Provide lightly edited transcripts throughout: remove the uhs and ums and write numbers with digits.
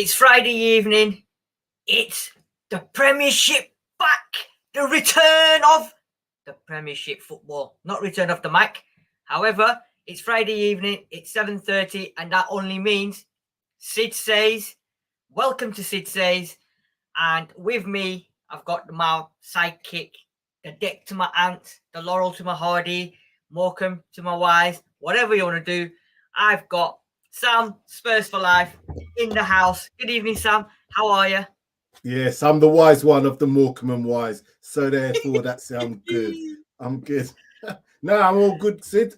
It's Friday evening. It's the Premiership back. The return of the Premiership football. Not return of the mic. However, it's Friday evening. It's 7:30, and that only means Sid Says. Welcome to Sid Says. And with me, I've got my sidekick, the deck to my aunt, the laurel to my hardy, Morecambe to my wise, whatever you want to do. I've got Sam, Spurs for life, in the house. Good evening, Sam. How are you? Yes, I'm the wise one of the Morecambe and wise. So therefore, that's I'm good. I'm good. No, I'm all good, Sid.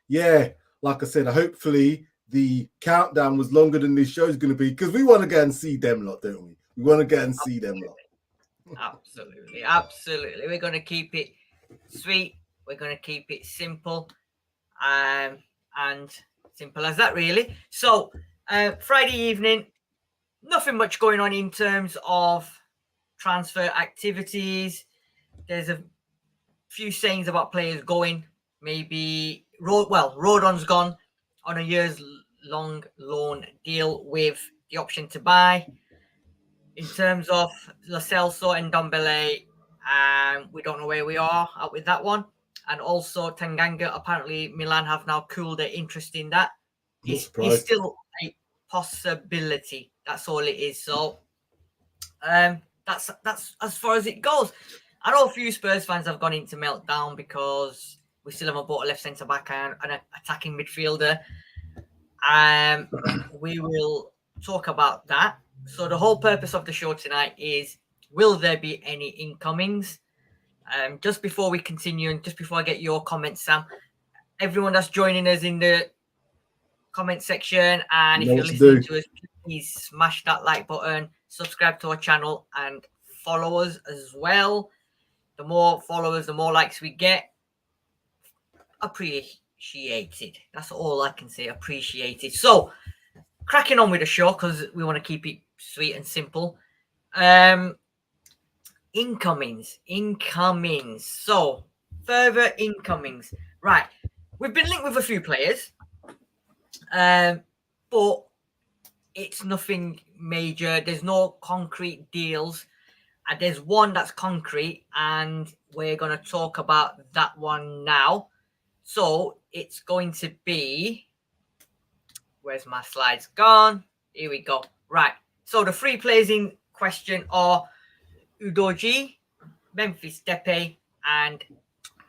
Yeah, like I said, hopefully the countdown was longer than this show's going to be because we want to go and see them lot, don't we? We want to go and see them lot. Absolutely. We're going to keep it sweet. We're going to keep it simple, and simple as that, really. So, Friday evening, nothing much going on in terms of transfer activities. There's a few sayings about players going. Maybe Rodon's gone on a years-long loan deal with the option to buy. In terms of Lo Celso and Ndombele, we don't know where we are out with that one. And also Tanganga, apparently Milan have now cooled their interest in that. It's still a possibility. That's all it is. So that's as far as it goes. I know a few Spurs fans have gone into meltdown because we still haven't bought a left centre back and an attacking midfielder. We will talk about that. So the whole purpose of the show tonight is, will there be any incomings? Just before we continue and just before I get your comments, Sam, everyone that's joining us in the comment section, and if you're listening to us, please smash that like button, subscribe to our channel, and follow us as well. The more followers, the more likes we get. Appreciated. That's all I can say. Appreciated. So, cracking on with the show because we want to keep it sweet and simple. Incomings. So, further incomings. Right. We've been linked with a few players, but it's nothing major. There's no concrete deals. And there's one that's concrete, and we're going to talk about that one now. So, it's going to be... Where's my slides gone? Here we go. Right. So, the three players in question are Udogie, Memphis Depay, and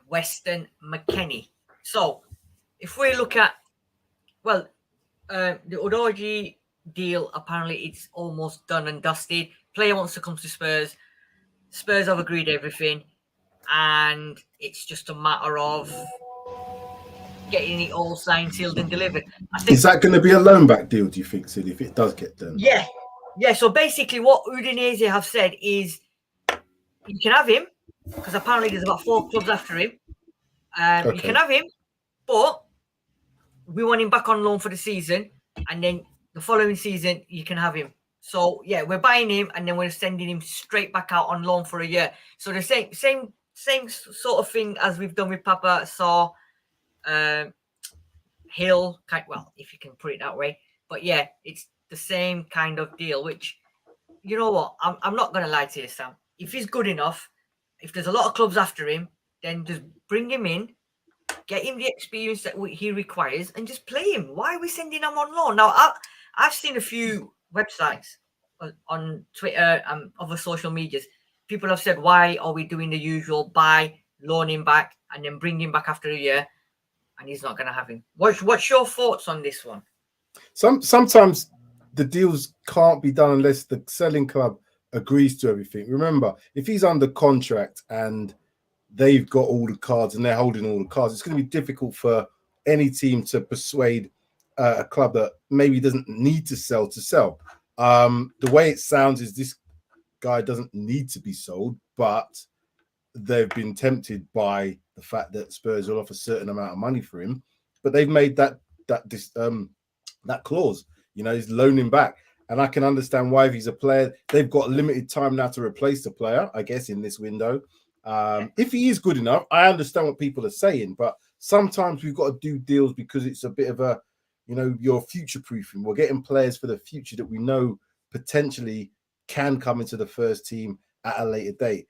Weston McKennie. So, if we look at, the Udogie deal, apparently it's almost done and dusted. Player wants to come to Spurs. Spurs have agreed everything, and it's just a matter of getting it all signed, sealed, and delivered. Is that going to be a loan back deal, do you think, Sid, if it does get done? Yeah. So basically, what Udinese have said is you can have him, because apparently there's about 4 clubs after him. Okay. You can have him, but we want him back on loan for the season, and then the following season you can have him. So yeah, we're buying him, and then we're sending him straight back out on loan for a year. So the same sort of thing as we've done with Papa Sarr, Hill. Well, if you can put it that way. But yeah, it's the same kind of deal. Which, you know what? I'm not gonna lie to you, Sam. If he's good enough, if there's a lot of clubs after him, then just bring him in, get him the experience that he requires, and just play him. Why are we sending him on loan? Now, I've seen a few websites on Twitter and other social medias. People have said, why are we doing the usual buy, loan him back, and then bring him back after a year, and he's not going to have him? What's your thoughts on this one? Sometimes the deals can't be done unless the selling club agrees to everything. Remember, if he's under contract and they've got all the cards and they're holding all the cards, it's going to be difficult for any team to persuade a club that maybe doesn't need to sell. The way it sounds is this guy doesn't need to be sold, but they've been tempted by the fact that Spurs will offer a certain amount of money for him, but they've made that clause, he's loaning back. And I can understand why, if he's a player, they've got limited time now to replace the player, I guess, in this window. If he is good enough, I understand what people are saying, but sometimes we've got to do deals because it's a bit of a, you're future proofing. We're getting players for the future that we know potentially can come into the first team at a later date.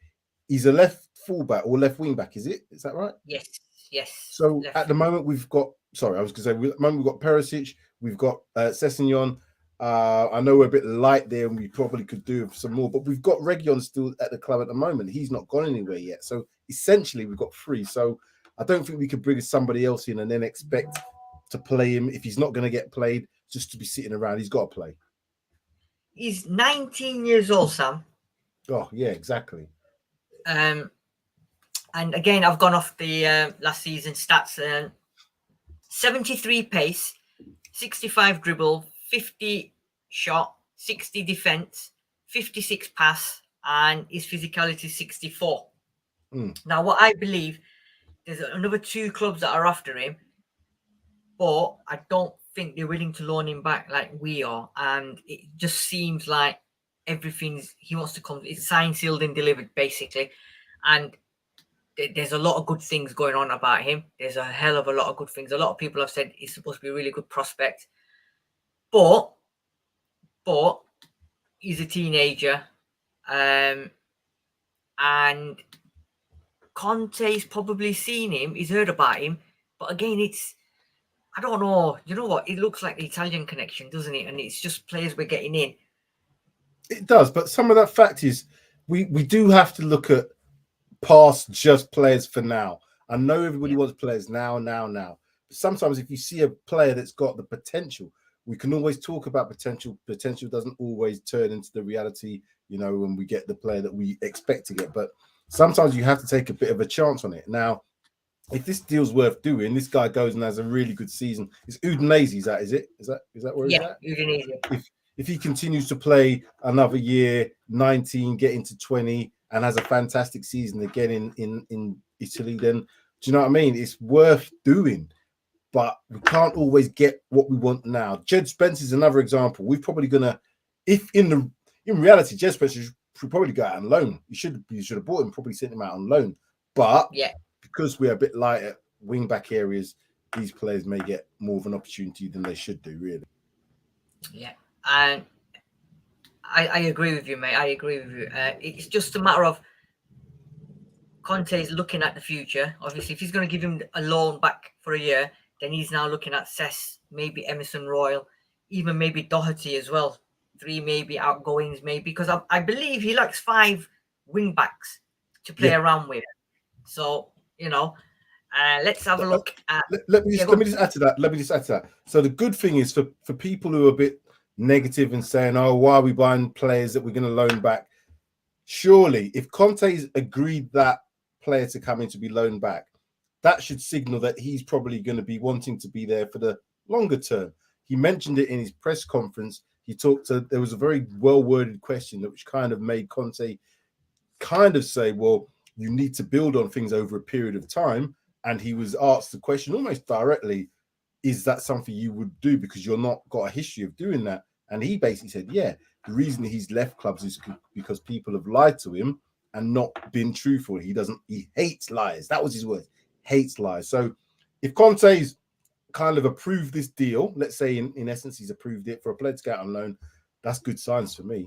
He's a left fullback or left wing back, is it? Is that right? Yes, yes. So Left. at the moment we've got, sorry, I was going to say, at the moment we've got Perisic, we've got Sessegnon. I know we're a bit light there and we probably could do some more, but we've got Reguilón still at the club at the moment. He's not gone anywhere yet. So essentially we've got 3. So I don't think we could bring somebody else in and then expect to play him if he's not going to get played just to be sitting around. He's got to play. He's 19 years old, Sam. Oh, yeah, exactly. And again, I've gone off the last season stats. 73 pace, 65 dribble, 50 shot, 60 defense, 56 pass, and his physicality 64. Now, what I believe, there's another 2 clubs that are after him, but I don't think they're willing to loan him back like we are. And it just seems like he wants to come. It's signed, sealed, and delivered, basically. And there's a lot of good things going on about him. There's a hell of a lot of good things. A lot of people have said he's supposed to be a really good prospect. But he's a teenager. And Conte's probably seen him. He's heard about him. But again, I don't know. You know what? It looks like the Italian connection, doesn't it? And it's just players we're getting in. It does. But some of that fact is we do have to look at past just players for now. I know everybody wants players now. But sometimes if you see a player that's got the potential, we can always talk about potential. Potential doesn't always turn into the reality, when we get the player that we expect to get. But sometimes you have to take a bit of a chance on it. Now, if this deal's worth doing, this guy goes and has a really good season. It's Udinese, is that where he's at? Yeah, Udinese. If he continues to play another year, 19, get into 20, and has a fantastic season again in Italy, then do you know what I mean? It's worth doing, but we can't always get what we want now. Jed Spence is another example. We're probably gonna, if in reality, Jed Spence should probably go out on loan. You should have bought him, probably sent him out on loan, but because we're a bit light at wing back areas, these players may get more of an opportunity than they should do, really. Yeah, and I agree with you, mate. I agree with you. It's just a matter of Conte is looking at the future. Obviously, if he's going to give him a loan back for a year, then he's now looking at Cess, maybe Emerson Royal, even maybe Doherty as well. 3 maybe outgoings, maybe, because I believe he likes 5 wing backs to play around with. So, let's have a look at. Let me just add to that. So the good thing is for people who are a bit negative and saying, "Oh, why are we buying players that we're going to loan back?" Surely, if Conte's agreed that player to come in to be loaned back, that should signal that he's probably going to be wanting to be there for the longer term. He mentioned it in his press conference. There was a very well-worded question which kind of made Conte kind of say, well, you need to build on things over a period of time. And he was asked the question almost directly, is that something you would do because you're not got a history of doing that? And he basically said, yeah, the reason he's left clubs is because people have lied to him and not been truthful. He hates lies. That was his word, hates lies. So if Conte's kind of approved this deal, let's say in essence, he's approved it for a player to go out on loan, that's good signs for me.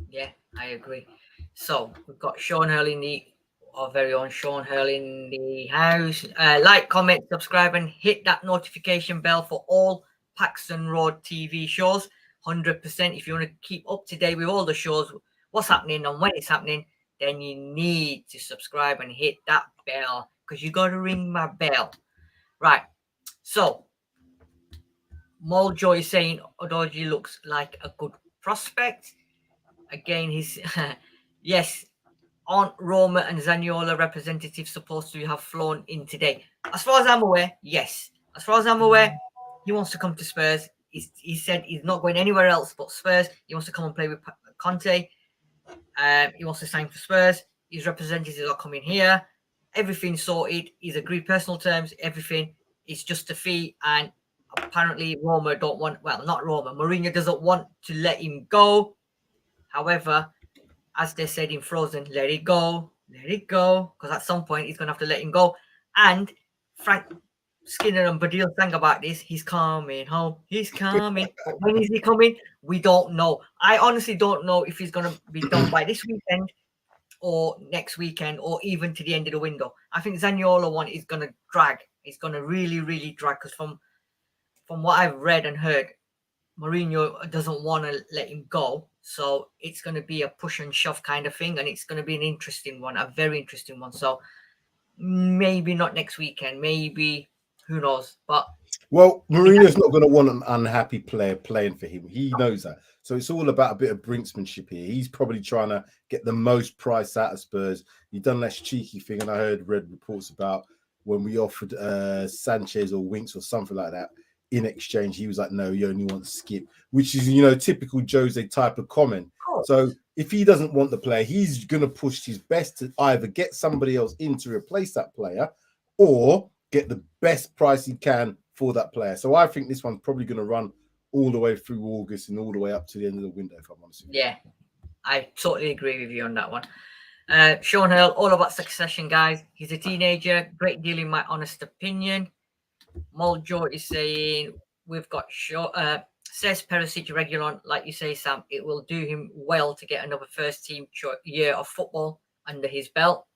Yeah, I agree. So we've got Sean Hurley our very own Sean Hurley in the house. Like, comment, subscribe, and hit that notification bell for all Paxton Road TV shows. 100%. If you want to keep up to date with all the shows, what's happening and when it's happening, then you need to subscribe and hit that bell because you got to ring my bell. Right. So, Moljo is saying Odoji looks like a good prospect. Again, he's yes. Aren't Roma and Zaniolo representatives supposed to have flown in today? As far as I'm aware, yes. As far as I'm aware, he wants to come to Spurs. He said he's not going anywhere else but Spurs. He wants to come and play with Conte. He wants to sign for Spurs. His representatives are coming here. Everything's sorted. He's agreed personal terms. Everything. It's just a fee. And apparently Roma don't want, well, not Roma. Mourinho doesn't want to let him go. However, as they said in Frozen, let it go, because at some point he's going to have to let him go. And Frank Skinner and Badil sang about this. He's coming home. He's coming. But when is he coming? We don't know. I honestly don't know if he's going to be done by this weekend or next weekend or even to the end of the window. I think Zaniolo one is going to drag. It's going to really, really drag because from what I've read and heard, Mourinho doesn't want to let him go. So it's going to be a push and shove kind of thing. And it's going to be an interesting one, a very interesting one. So maybe not next weekend. Maybe, who knows? But well, Mourinho's not going to want an unhappy player playing for him. He knows that. So it's all about a bit of brinksmanship here. He's probably trying to get the most price out of Spurs. He done that cheeky thing, and I read reports about when we offered Sanchez or Winks or something like that in exchange. He was like, no, you only want Skip, which is, typical Jose type of comment. So if he doesn't want the player, he's going to push his best to either get somebody else in to replace that player or get the best price he can for that player. So I think this one's probably going to run all the way through August and all the way up to the end of the window, if I'm honest with you. Yeah, I totally agree with you on that one. Sean Hill, all about succession, guys. He's a teenager. Great deal, in my honest opinion. Moljo is saying we've got Says Perisic Regulon, like you say, Sam. It will do him well to get another first team year of football under his belt.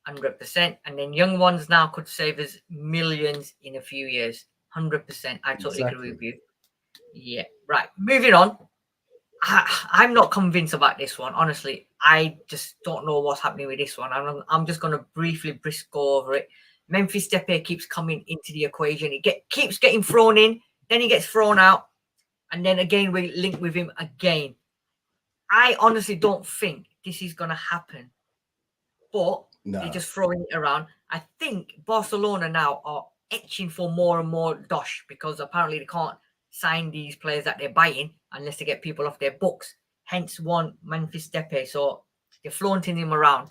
100%. And then young ones now could save us millions in a few years. 100%. I totally agree with you. Yeah. Right. Moving on. I'm not convinced about this one. Honestly, I just don't know what's happening with this one. I'm just going to briefly go over it. Memphis Depay keeps coming into the equation. It keeps getting thrown in. Then he gets thrown out. And then again, we link with him again. I honestly don't think this is going to happen. But they're just throwing it around. I think Barcelona now are itching for more and more dosh because apparently they can't sign these players that they're buying unless they get people off their books. Hence one Memphis Depay. So they're flaunting him around.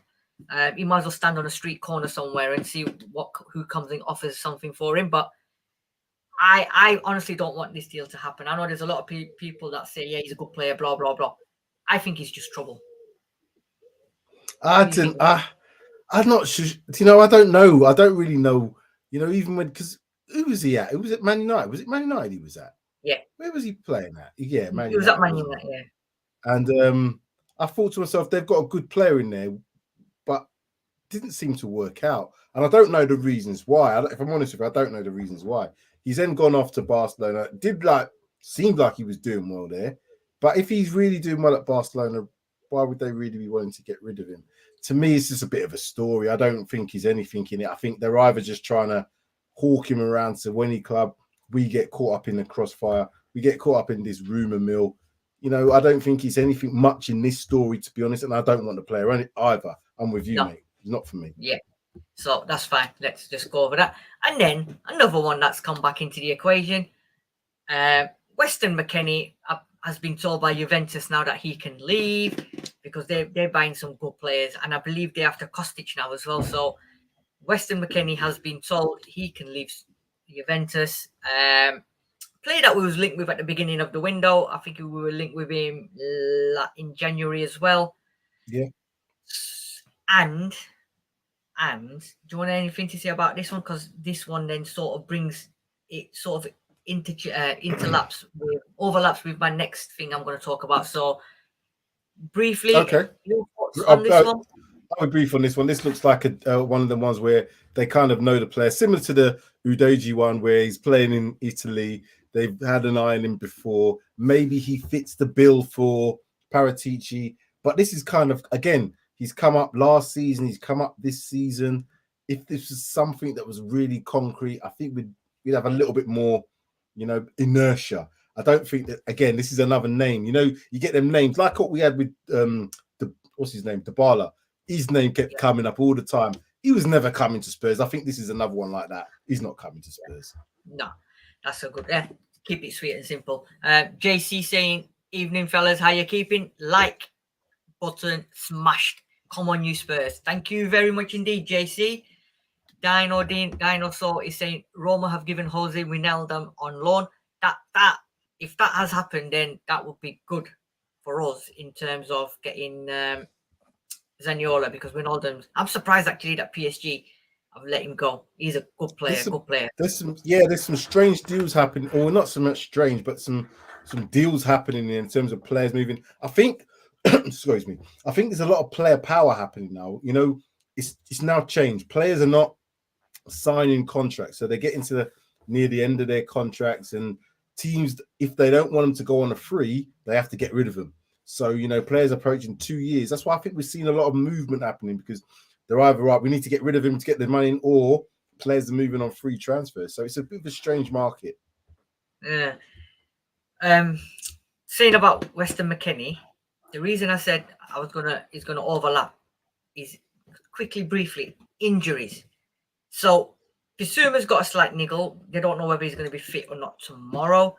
You might as well stand on a street corner somewhere and see who comes and offers something for him. But I honestly don't want this deal to happen. I know there's a lot of people that say, yeah, he's a good player, blah, blah, blah. I think he's just trouble. I'm not sure. I don't know. I don't really know. Even because who was he at? It was at Man United. Was it Man United he was at? Yeah. Where was he playing at? Yeah, Man United. He was at Man United, yeah. And I thought to myself, they've got a good player in there, but didn't seem to work out. And I don't know the reasons why. If I'm honest with you, I don't know the reasons why. He's then gone off to Barcelona. Seemed like he was doing well there. But if he's really doing well at Barcelona, why would they really be wanting to get rid of him? To me, it's just a bit of a story. I don't think he's anything in it. I think they're either just trying to hawk him around to any club. We get caught up in the crossfire. We get caught up in this rumour mill. I don't think he's anything much in this story, to be honest. And I don't want the player either. I'm with you, mate. It's not for me. Yeah. So that's fine. Let's just go over that. And then another one that's come back into the equation. Weston McKennie has been told by Juventus now that he can leave because they're buying some good players. And I believe they're after Kostic now as well. So Weston McKennie has been told he can leave Juventus. Player that we was linked with at the beginning of the window. I think we were linked with him in January as well. Yeah. And do you want anything to say about this one? Because this one then sort of brings it sort of overlaps with my next thing I'm going to talk about. So briefly, okay. Your thoughts on this one? I'll be brief on this one. This looks like one of the ones where they kind of know the player, similar to the Udoji one where he's playing in Italy. They've had an eye on him before. Maybe he fits the bill for PRTv, but this is kind of, again, he's come up last season. He's come up this season. If this was something that was really concrete, I think we'd have a little bit more, inertia. I don't think that, again, this is another name. You get them names like what we had with what's his name, Dybala. His name kept coming up all the time. He was never coming to Spurs. I think this is another one like that. He's not coming to Spurs. No, that's so good. Yeah, keep it sweet and simple. JC saying, evening, fellas. How you keeping? Like button smashed. Come on, you Spurs. Thank you very much indeed, JC. Dinosaur is saying Roma have given Jose Wijnaldum on loan. If that has happened, then that would be good for us in terms of getting Zaniolo, because Wijnaldum. I'm surprised actually that PSG I've let him go. He's a good player. There's some strange deals happening, or not so much strange, but some deals happening in terms of players moving. I think, excuse me, I think there's a lot of player power happening now. You know, it's now changed. Players are not signing contracts, so they're getting to near the end of their contracts, and teams, if they don't want them to go on a free, they have to get rid of them. So, you know, players approaching 2 years. That's why I think we've seen a lot of movement happening, because they're either right, we need to get rid of him to get the money in, or players are moving on free transfers. So it's a bit of a strange market. Yeah. Saying about Weston McKennie, the reason I said is gonna overlap is quickly, briefly, injuries. So Bissouma's got a slight niggle. They don't know whether he's going to be fit or not tomorrow.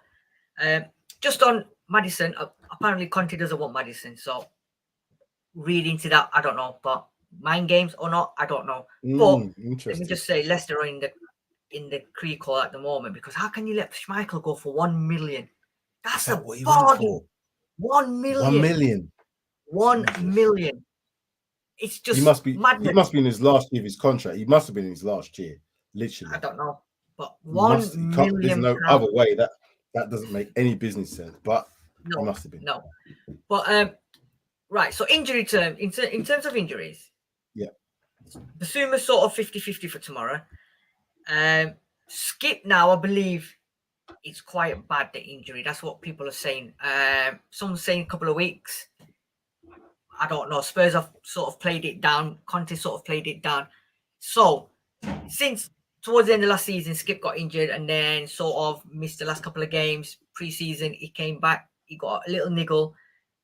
Just on Maddison, apparently Conte doesn't want Maddison. So read into that, I don't know. But mind games or not, I don't know. But let me just say, Leicester are in the creek hole at the moment, because how can you let Schmeichel go for 1 million? That's a bargain. 1 million. 1 million. 1 million. It's just madness. He must be in his last year of his contract. He must have been in his last year, literally. I don't know, but 1 million. There's no other way. That doesn't make any business sense. But no, it must have been. No, but right. So injury term in terms of injuries, yeah, Bissouma's sort of 50-50 for tomorrow. Skip now, I believe it's quite bad, the injury. That's what people are saying. Someone's saying a couple of weeks. I don't know. Spurs have sort of played it down. Conte sort of played it down. So, since towards the end of last season, Skip got injured and then sort of missed the last couple of games. Pre-season, he came back. He got a little niggle.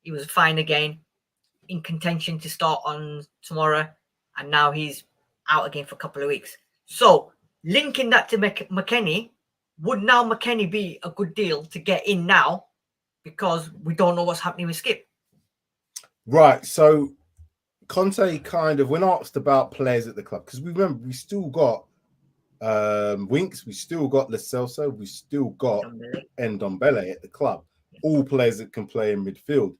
He was fine again, in contention to start on tomorrow. And now he's out again for a couple of weeks. So, linking that to McKennie, would now McKennie be a good deal to get in now? Because we don't know what's happening with Skip. Right, so Conte kind of, when asked about players at the club, because we remember we still got Winks, we still got Lo Celso, we still got Ndombele at the club, all players that can play in midfield.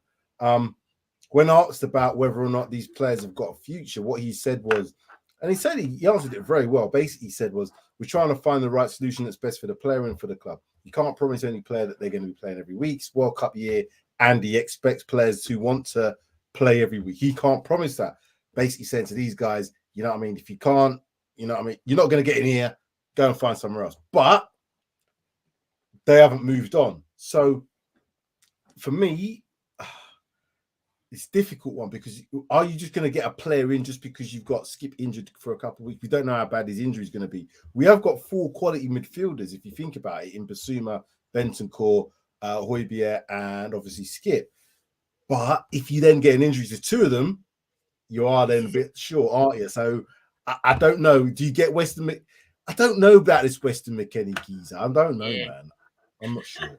When asked about whether or not these players have got a future, what he said was, and he said he answered it very well. Basically, he said was, we're trying to find the right solution that's best for the player and for the club. You can't promise any player that they're going to be playing every week. It's World Cup year, and he expects players who want to play every week. He can't promise that. Basically saying to these guys, you know what I mean, if you can't, you know what I mean, you're not going to get in here, go and find somewhere else. But they haven't moved on. So for me, it's a difficult one, because are you just going to get a player in just because you've got Skip injured for a couple of weeks? We don't know how bad his injury is going to be. We have got 4 quality midfielders, if you think about it, in Bissouma, Bentancur, Højbjerg, and obviously Skip. But if you then get an injury to 2 of them, you are then a bit short, aren't you? So I don't know. Do you get Weston? I don't know about this Weston McKennie geezer. I don't know, man. I'm not sure.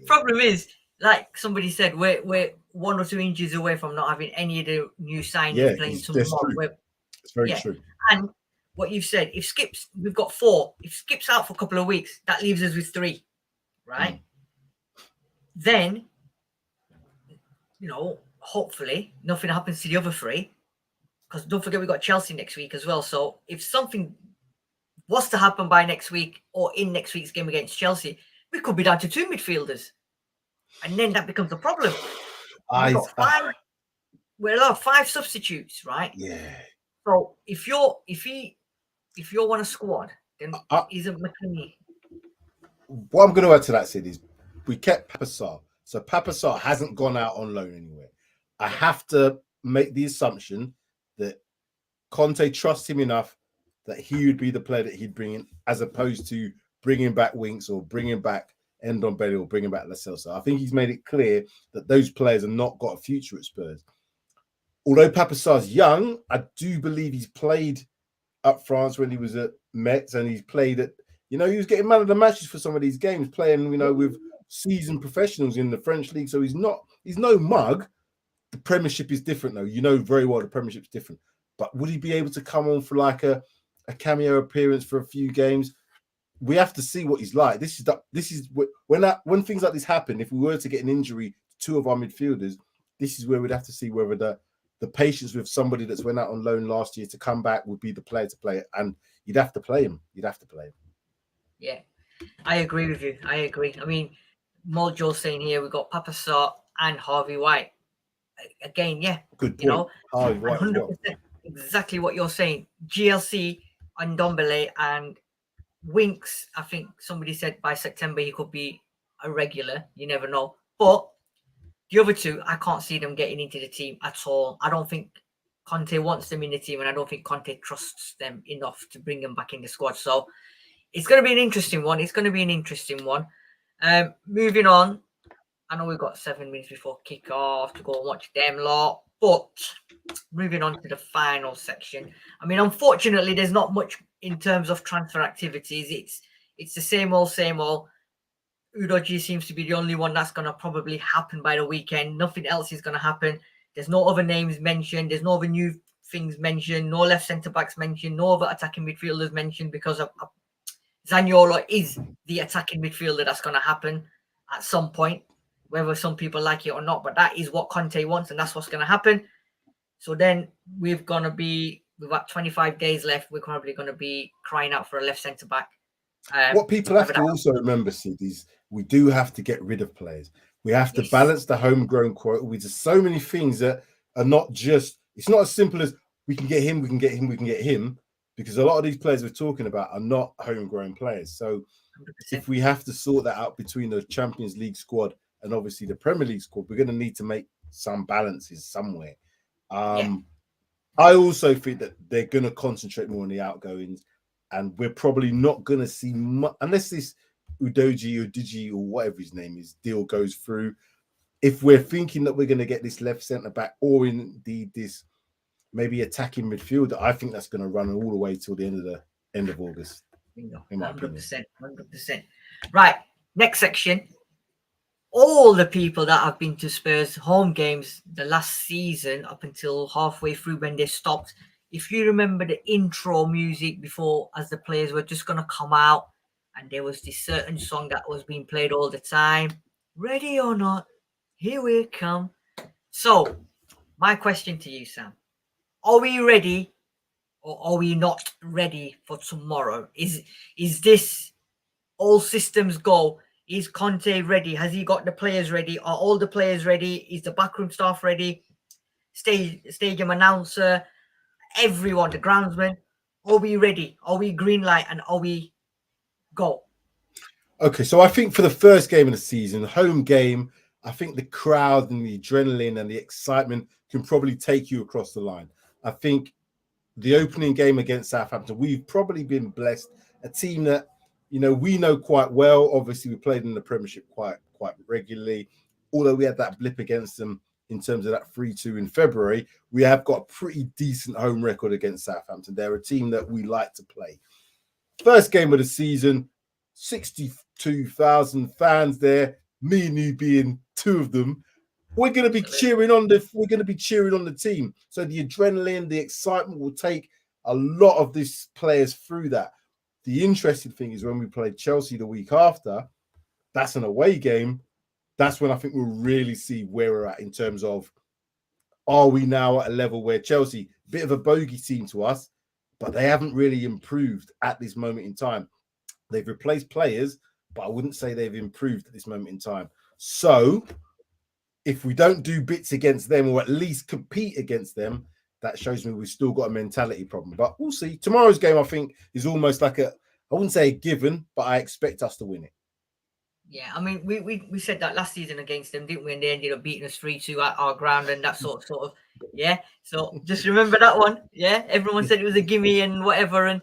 Problem is, like somebody said, we're 1 or 2 injuries away from not having any of the new signings playing tomorrow. It's very true. And what you've said, if Skip's, we've got 4. If Skip's out for a couple of weeks, that leaves us with 3, right? Then, you know, hopefully nothing happens to the other 3, because don't forget we've got Chelsea next week as well. So if something was to happen by next week or in next week's game against Chelsea, we could be down to 2 midfielders, and then that becomes a problem. We're allowed 5 substitutes, right? Yeah. So if you want a squad, then isn't McKennie. What I'm going to add to that, Sid, is we kept Papa Sarr. So Papa Sarr hasn't gone out on loan anywhere. I have to make the assumption that Conte trusts him enough that he would be the player that he'd bring in, as opposed to bringing back Winks or bringing back Ndombele or bringing back Lo Celso. I think he's made it clear that those players have not got a future at Spurs. Although Papa Sarr's young, I do believe he's played up France when he was at Metz, and he's played at, you know, he was getting man of the matches for some of these games, playing, you know, with seasoned professionals in the French league. So he's no mug. The Premiership is different, though. You know very well the Premiership's different. But would he be able to come on for like a cameo appearance for a few games? We have to see what he's like. This is when things like this happen. If we were to get an injury to 2 of our midfielders, this is where we'd have to see whether the the patience with somebody that's went out on loan last year to come back would be the player to play it, and you'd have to play him. You'd have to play him. Yeah, I agree with you. I agree. I mean, Mojo's saying here we've got Papa Sarr and Harvey White. Again, yeah, Good point. you know, Harvey White as 100% well. exactly what you're saying. GLC and Ndombele and Winks. I think somebody said by September he could be a regular. You never know. But the other two, I can't see them getting into the team at all. I don't think Conte wants them in the team, and I don't think Conte trusts them enough to bring them back in the squad. So it's going to be an interesting one. It's going to be an interesting one. Moving on. I know we've got 7 minutes before kick-off to go and watch them lot. But moving on to the final section. I mean, unfortunately, there's not much in terms of transfer activities. It's the same old, same old. Udoji seems to be the only one that's going to probably happen by the weekend. Nothing else is going to happen. There's no other names mentioned. There's no other new things mentioned. No left centre-backs mentioned. No other attacking midfielders mentioned because of Zaniolo is the attacking midfielder that's going to happen at some point, whether some people like it or not. But that is what Conte wants, and that's what's going to happen. So then we've got 25 days left. We're probably going to be crying out for a left centre back. What people have to also remember, Sid, is we do have to get rid of players. We have to balance the homegrown quota with just so many things that are not just. It's not as simple as we can get him, we can get him, we can get him. Because a lot of these players we're talking about are not homegrown players. So 100%. If we have to sort that out between the Champions League squad and obviously the Premier League squad, we're going to need to make some balances somewhere. I also think that they're going to concentrate more on the outgoings, and we're probably not going to see much, unless this Udoji or Digi or whatever his name is deal goes through. If we're thinking that we're going to get this left centre back or indeed this maybe attacking midfielder, I think that's going to run all the way till the end of August. 100%. Right, next section. All the people that have been to Spurs home games the last season up until halfway through when they stopped, if you remember the intro music before, as the players were just going to come out, and there was this certain song that was being played all the time, ready or not, here we come. So my question to you, Sam, are we ready or are we not ready for tomorrow? Is this all systems go? Is Conte ready? Has he got the players ready? Are all the players ready? Is the backroom staff ready? Stadium announcer, everyone, the groundsman, are we ready? Are we green light and are we go? Okay, so I think for the first game of the season, home game, I think the crowd and the adrenaline and the excitement can probably take you across the line. I think the opening game against Southampton, we've probably been blessed. A team that, we know quite well. Obviously, we played in the Premiership quite regularly. Although we had that blip against them in terms of that 3-2 in February, we have got a pretty decent home record against Southampton. They're a team that we like to play. First game of the season, 62,000 fans there. Me and you being two of them. We're going to be cheering on the team. So the adrenaline, the excitement will take a lot of these players through that. The interesting thing is when we play Chelsea the week after, that's an away game. That's when I think we'll really see where we're at in terms of, are we now at a level where Chelsea, bit of a bogey team to us, but they haven't really improved at this moment in time. They've replaced players, but I wouldn't say they've improved at this moment in time. So if we don't do bits against them or at least compete against them, that shows me we've still got a mentality problem. But we'll see. Tomorrow's game, I think, is almost like I wouldn't say a given, but I expect us to win it. Yeah, I mean, we said that last season against them, didn't we? And they ended up beating us 3-2 at our ground and that sort of, yeah. So just remember that one. Yeah, everyone said it was a gimme and whatever, and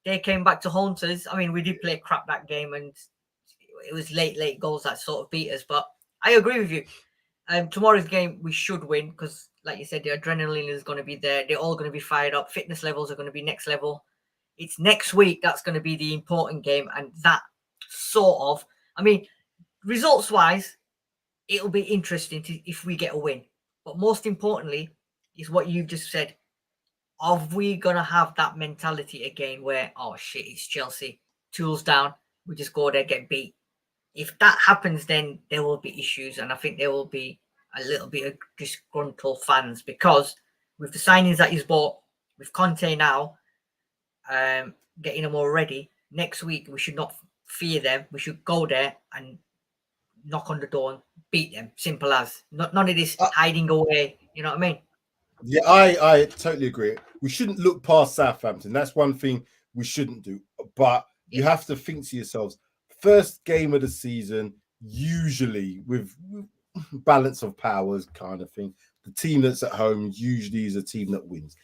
they came back to haunt us. I mean, we did play crap that game, and it was late goals that sort of beat us. But I agree with you. Tomorrow's game, we should win because, like you said, the adrenaline is going to be there. They're all going to be fired up. Fitness levels are going to be next level. It's next week that's going to be the important game. And that sort of, I mean, results-wise, it'll be interesting if we get a win. But most importantly is what you've just said. Are we going to have that mentality again where, oh, shit, it's Chelsea. Tools down. We just go there, get beat. If that happens, then there will be issues, and I think there will be a little bit of disgruntled fans because with the signings that he's bought, with Conte now, getting them all ready, next week we should not fear them. We should go there and knock on the door and beat them. Simple as. None of this hiding away. You know what I mean? Yeah, I totally agree. We shouldn't look past Southampton. That's one thing we shouldn't do. But you have to think to yourselves, first game of the season, usually with balance of powers kind of thing, the team that's at home usually is a team that wins.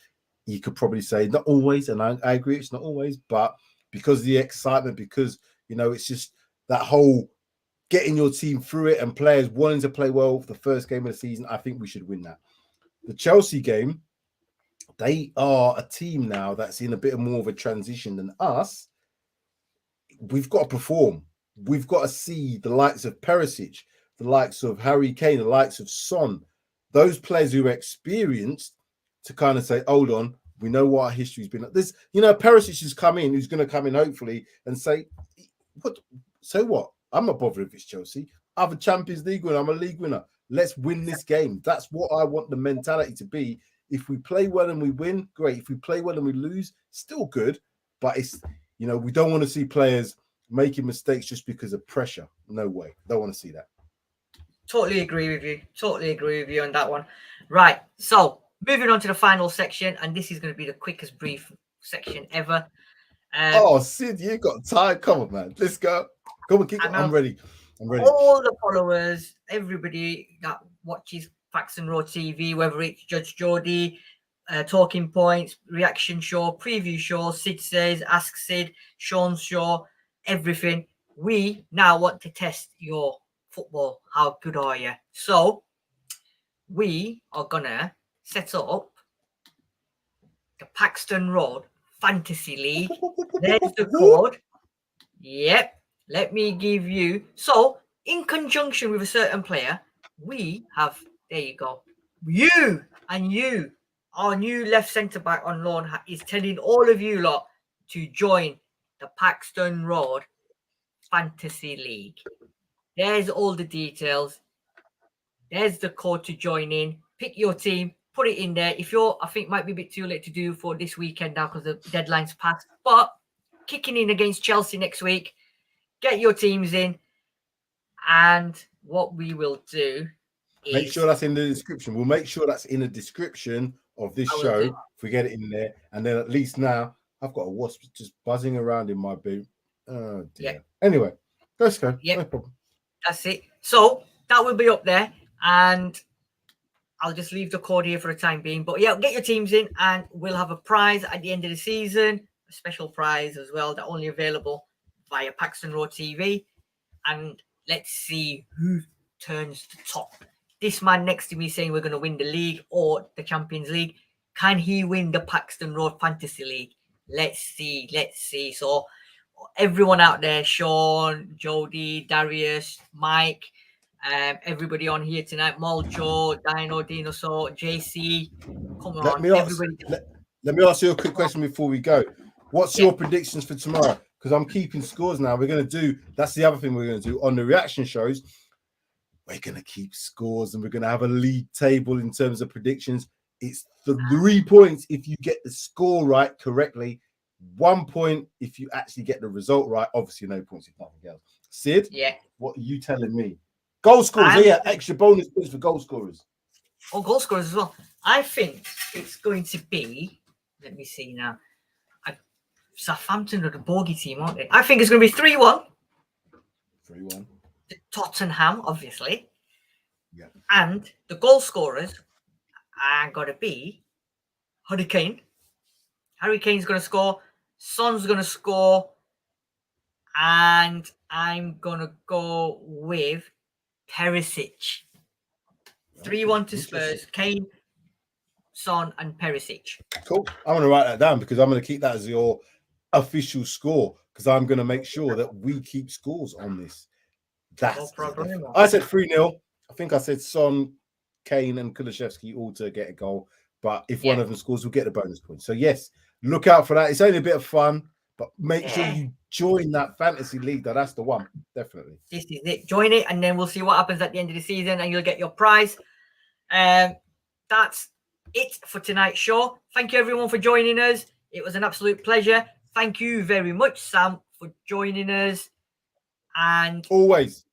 You could probably say not always, and I agree it's not always, but because of the excitement, because, you know, it's just that whole getting your team through it and players wanting to play well for the first game of the season, I think we should win that. The Chelsea game, they are a team now that's in a bit more of a transition than us. We've got to perform. We've got to see the likes of Perisic, the likes of Harry Kane, the likes of Son, those players who are experienced to kind of say, hold on, we know what our history's been. This, you know, Perisic has come in, who's going to come in hopefully and say, what? So what? I'm not bothered if it's Chelsea. I'm a Champions League winner. I'm a league winner. Let's win this game. That's what I want the mentality to be. If we play well and we win, great. If we play well and we lose, still good. But it's, you know, we don't want to see players making mistakes just because of pressure. No way. Don't want to see that. Totally agree with you. Totally agree with you on that one. Right. So moving on to the final section, and this is going to be the quickest brief section ever. Sid, you got time. Come on, man. Let's go. Come on, kick. I'm ready. I'm ready. All the followers, everybody that watches Paxton Road TV, whether it's Judge Jody, Talking Points, Reaction Show, Preview Show, Sid Says, Ask Sid, Sean's Show, everything. We now want to test your football. How good are you? So we are gonna set up the Paxton Road Fantasy League. There's the code. Yep. Let me give you. So, in conjunction with a certain player, we have. There you go. You and you, our new left centre back on loan, is telling all of you lot to join the Paxton Road Fantasy League. There's all the details. There's the code to join in. Pick your team, put it in there. If you're, I think, might be a bit too late to do for this weekend now because the deadline's passed. But kicking in against Chelsea next week. Get your teams in, and what we will do is make sure that's in the description. We'll make sure that's in the description of this show if we get it in there, and then at least now I've got a wasp just buzzing around in my boot. Oh dear. Yeah. Anyway, let's go. Yeah, no problem. That's it. So that will be up there, and I'll just leave the code here for the time being. But yeah, get your teams in, and we'll have a prize at the end of the season, a special prize as well, that only available via Paxton Road TV, and let's see who turns the top. This man next to me saying we're going to win the league or the Champions League. Can he win the Paxton Road Fantasy League? Let's see. Let's see. So everyone out there, Sean, Jody, Darius, Mike, everybody on here tonight, Molcho, Dino, Dinosaur, JC. Come on, everybody. Let me ask you a quick question before we go. What's your predictions for tomorrow? Because I'm keeping scores now. We're going to do, that's the other thing we're going to do on the reaction shows. We're going to keep scores and we're going to have a league table in terms of predictions. It's 3 points if you get the score right correctly. 1 point if you actually get the result right. Obviously, no points if nothing else. Sid, what are you telling me? Goal scorers, extra bonus points for goal scorers. Oh, goal scorers as well. I think it's going to be, let me see now. Southampton are the bogey team, aren't they? I think it's going to be 3-1. 3-1. Tottenham, obviously. Yeah. And the goal scorers are going to be Harry Kane. Harry Kane's going to score. Son's going to score. And I'm going to go with Perisic. 3-1 to Spurs. Kane, Son, and Perisic. Cool. I'm going to write that down because I'm going to keep that as your official score because I'm going to make sure that we keep scores on this. That's no problem. I said 3-0. I think I said Son, Kane, and Kulusevski all to get a goal. But if one of them scores, we'll get the bonus point. So, yes, look out for that. It's only a bit of fun, but make sure you join that fantasy league. That's the one. Definitely. This is it. Join it, and then we'll see what happens at the end of the season, and you'll get your prize. That's it for tonight's show. Thank you, everyone, for joining us. It was an absolute pleasure. Thank you very much, Sam, for joining us. And always.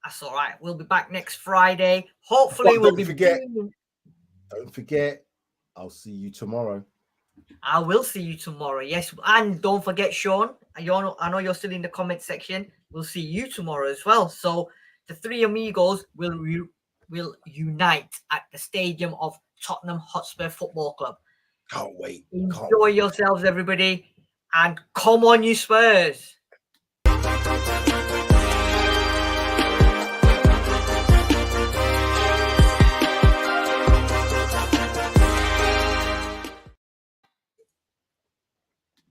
That's all right. We'll be back next Friday. Hopefully, we'll be. Don't forget, I'll see you tomorrow. I will see you tomorrow. Yes, and don't forget, Sean. I know you're still in the comment section. We'll see you tomorrow as well. So the three amigos will unite at the stadium of Tottenham Hotspur Football Club. Can't wait. Enjoy yourselves, everybody, and come on, you Spurs.